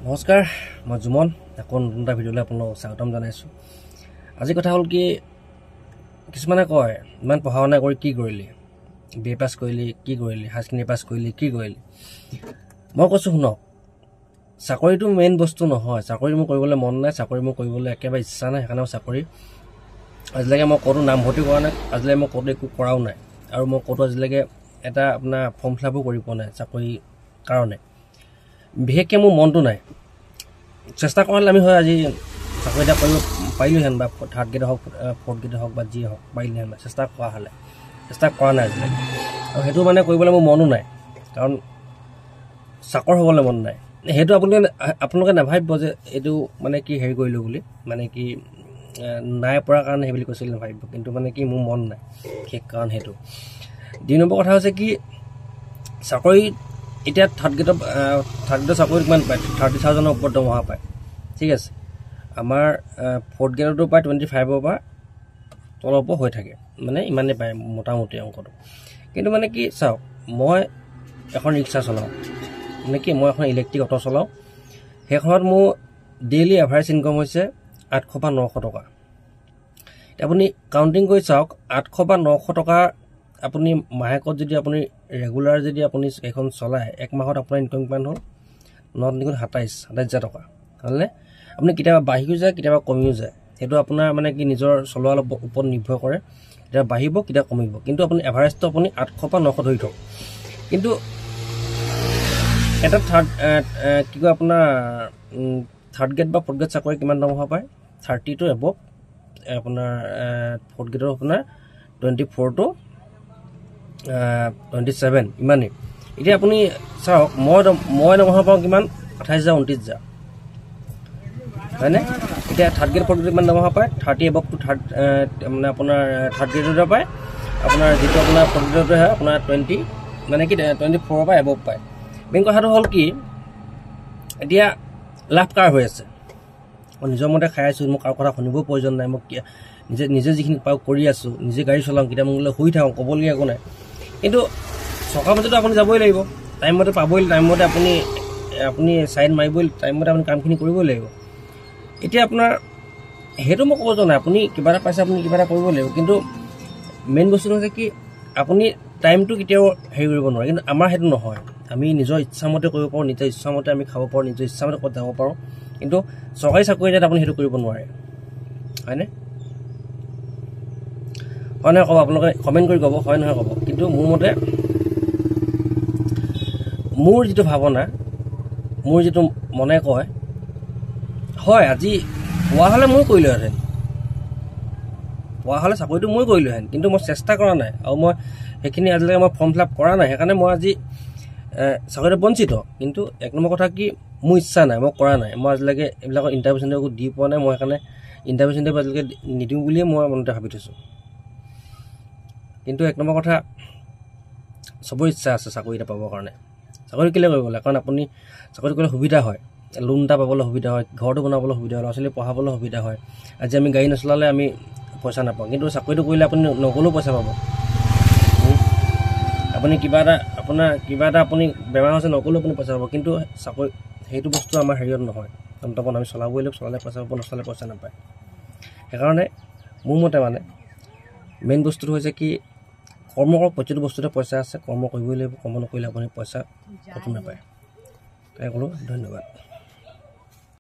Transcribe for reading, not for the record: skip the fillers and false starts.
নমস্কাৰ, মই জুমন। আকৌ নতুন এটা ভিডিঅ'লৈ আপোনালোকক স্বাগতম জনাইছোঁ। আজি কথা হ'ল কি, কিছুমানে কয় ইমান পঢ়া শুনা কৰি কি কৰিলি, BA পাছ কৰিলি কি কৰিলি, হায়াৰ ছেকেণ্ডেৰী পাছ কৰিলি কি কৰিলি। মই কৈছোঁ শুনক, চাকৰিটো মেইন বস্তু নহয়। চাকৰি মোৰ কৰিবলৈ মন নাই, চাকৰি মোৰ কৰিবলৈ একেবাৰে ইচ্ছা নাই। সেইকাৰণে চাকৰি আজিলৈকে মই ক'তো নামভৰ্তি কৰা নাই, আজিলৈকে মই ক'তো একো কৰাও নাই, আৰু মই ক'তো আজিলৈকে এটা আপোনাৰ ফৰ্ম ফিল আপো কৰি পোৱা নাই চাকৰিৰ কাৰণে। বিশেষকৈ মোৰ মনটো নাই। চেষ্টা কৰালে আমি হয় আজি চাকৰি এটা কৰিব পাৰিলোহেঁতেন, বা থাৰ্ড গ্ৰেড হওক ফ'ৰ্থ গ্ৰেড হওক বা যি হওক পাৰিলোহেঁতেন, বা চেষ্টা কৰা হ'লে। চেষ্টা কৰা নাই আজিলৈকে, আৰু সেইটো মানে কৰিবলৈ মোৰ মনো নাই, কাৰণ চাকৰ হ'বলৈ মন নাই। সেইটো আপোনালোকে নাভাবিব যে এইটো মানে কি হেৰি কৰিলোঁ বুলি, মানে কি নাই পৰা কাৰণে সেই বুলি কৈছিল নাভাবিব, কিন্তু মানে কি মোৰ মন নাই, বিশেষ কাৰণ সেইটো। 2 নম্বৰ কথা হৈছে কি, চাকৰি এতিয়া থাৰ্ড গ্ৰেডৰ চাকৰিত কিমান পায়, 30,000ৰ ওপৰত দৰমহা পায়, ঠিক আছে। আমাৰ ফ'ৰ্থ গ্ৰেডতো প্ৰায় 25ৰ পৰা তলৰ ওপৰ হৈ থাকে, মানে ইমানেই পায় মোটামুটি অংকটো। কিন্তু মানে কি চাওক, মই এখন ৰিক্সা চলাওঁ, মানে কি মই এখন ইলেক্ট্ৰিক অটো চলাওঁ। সেইখনত মোৰ ডেইলি এভাৰেজ ইনকাম হৈছে 800 বা 900 টকা। আপুনি কাউণ্টিং কৰি চাওক, 800 বা 900 টকা আপুনি মাহেকত যদি আপুনি ৰেগুলাৰ যদি আপুনি এখন চলায়, 1 মাহত আপোনাৰ ইনকাম কিমান হ'ল, 9×27,000 টকা হ'লনে। আপুনি কেতিয়াবা বাঢ়িও যায়, কেতিয়াবা কমিও যায়, সেইটো আপোনাৰ মানে কি নিজৰ চলোৱাৰ ওপৰত নিৰ্ভৰ কৰে, কেতিয়াবা বাঢ়িব কেতিয়াবা কমিব, কিন্তু আপুনি এভাৰেজটো আপুনি 800 বা 900 ধৰি থওক। কিন্তু এটা কি কয় আপোনাৰ থাৰ্ড গ্ৰেড বা ফ'ৰ্থ গ্ৰেড চাকৰি কিমান দৰমহা পায়, 30 to above, আপোনাৰ ফ'ৰ্থ গ্ৰেডৰ আপোনাৰ 24 to 27 ইমানেই। এতিয়া আপুনি চাওক, মই দৰমহা পাওঁ কিমান, 28,000 29,000, হয়নে। এতিয়া থাৰ্ড গ্ৰেড ফ'ৰ্থ গ্ৰেড কিমান দৰমহা পায়, 30 above to মানে আপোনাৰ থাৰ্ড গ্ৰেডৰ পায়, আপোনাৰ যিটো আপোনাৰ ফ'ৰ্থ গ্ৰেডৰ হয় আপোনাৰ 20 মানে কি 24 পৰা এবভ পায়। মেইন কথাটো হ'ল কি, এতিয়া লাভ কাৰ হৈ আছে, মই নিজৰ মতে খাই আছোঁ, মোক কাৰো কথা শুনিবও প্ৰয়োজন নাই, মোক নিজে যিখিনি পাওঁ কৰি আছোঁ, নিজে গাড়ী চলাওঁ, কেতিয়াবা মোলৈ শুই থাকোঁ, ক'বলগীয়া একো নাই। কিন্তু চৰকাৰ মতেতো আপুনি যাবই লাগিব, টাইমমতে পাবই, টাইমমতে আপুনি চাইন মাৰিবই, টাইমমতে আপুনি কামখিনি কৰিবই লাগিব। এতিয়া আপোনাৰ সেইটো মই ক'ব যোৱা নাই, আপুনি কিবা এটা পাইছে, আপুনি কিবা এটা কৰিবই লাগিব, কিন্তু মেইন বস্তুটো হৈছে কি, আপুনি টাইমটো কেতিয়াও হেৰি কৰিব নোৱাৰে। কিন্তু আমাৰ সেইটো নহয়, আমি নিজৰ ইচ্ছামতে কৰিব পাৰোঁ, নিজৰ ইচ্ছামতে আমি খাব পাৰোঁ, নিজৰ ইচ্ছামতে ক'ত যাব পাৰোঁ, কিন্তু চৰকাৰী চাকৰি এটাত আপুনি সেইটো কৰিব নোৱাৰে, হয়নে। হয় নহয় ক'ব, আপোনালোকে কমেণ্ট কৰি ক'ব, হয় নহয় ক'ব। কিন্তু মোৰ মতে, মোৰ যিটো ভাৱনা, মোৰ যিটো মনে কয়, হয় আজি পোৱা হ'লে মই কৰিলোহেঁতেন, পোৱা হ'লে চাকৰিটো মই কৰিলোহেঁতেন, কিন্তু মই চেষ্টা কৰা নাই, আৰু মই সেইখিনি আজিলৈকে মই ফৰ্ম ফিল আপ কৰা নাই, সেইকাৰণে মই আজি চাকৰিটো বঞ্চিত। কিন্তু 1 নম্বৰ কথা কি, মোৰ ইচ্ছা নাই, মই কৰা নাই, মই আজিলৈকে এইবিলাকৰ ইণ্টাৰভিউ চিণ্টাৰভিউ দি পোৱা নাই, মই সেইকাৰণে ইণ্টাৰভিউ চিণ্টাৰভিউ আজিলৈকে নিদিওঁ বুলিয়ে মই মনতে ভাবি থৈছোঁ। কিন্তু 1 নম্বৰ কথা, চবৰে ইচ্ছা আছে চাকৰি এটা পাবৰ কাৰণে। চাকৰি কেলৈ কৰিব লাগে, কাৰণ আপুনি চাকৰি কৰিলে সুবিধা হয়, লোন এটা পাবলৈ সুবিধা হয়, ঘৰটো বনাবলৈ সুবিধা হয়, ল'ৰা ছোৱালী পঢ়াবলৈ সুবিধা হয়। আজি আমি গাড়ী নচলালে আমি পইচা নাপাওঁ, কিন্তু চাকৰিটো কৰিলে আপুনি নগ'লেও পইচা পাব। আপুনি কিবা এটা আপুনি বেমাৰ হৈছে, নগ'লেও আপুনি পইচা পাব, কিন্তু চাকৰি সেইটো বস্তু আমাৰ হেৰিয়ত নহয়, তন্ত্ৰপন আমি চলাবই লাগিব, চলালে পইচা পাব, নচলালে পইচা নাপায়। সেইকাৰণে মোৰ মতে মানে মেইন বস্তুটো হৈছে কি, কৰ্ম কৰক, প্ৰতিটো বস্তুতে পইচা আছে, কৰ্ম কৰিবই লাগিব, কৰ্ম নকৰিলে আপুনি পইচা ক'তো নাপায়। তাকে ক'লোঁ, ধন্যবাদ।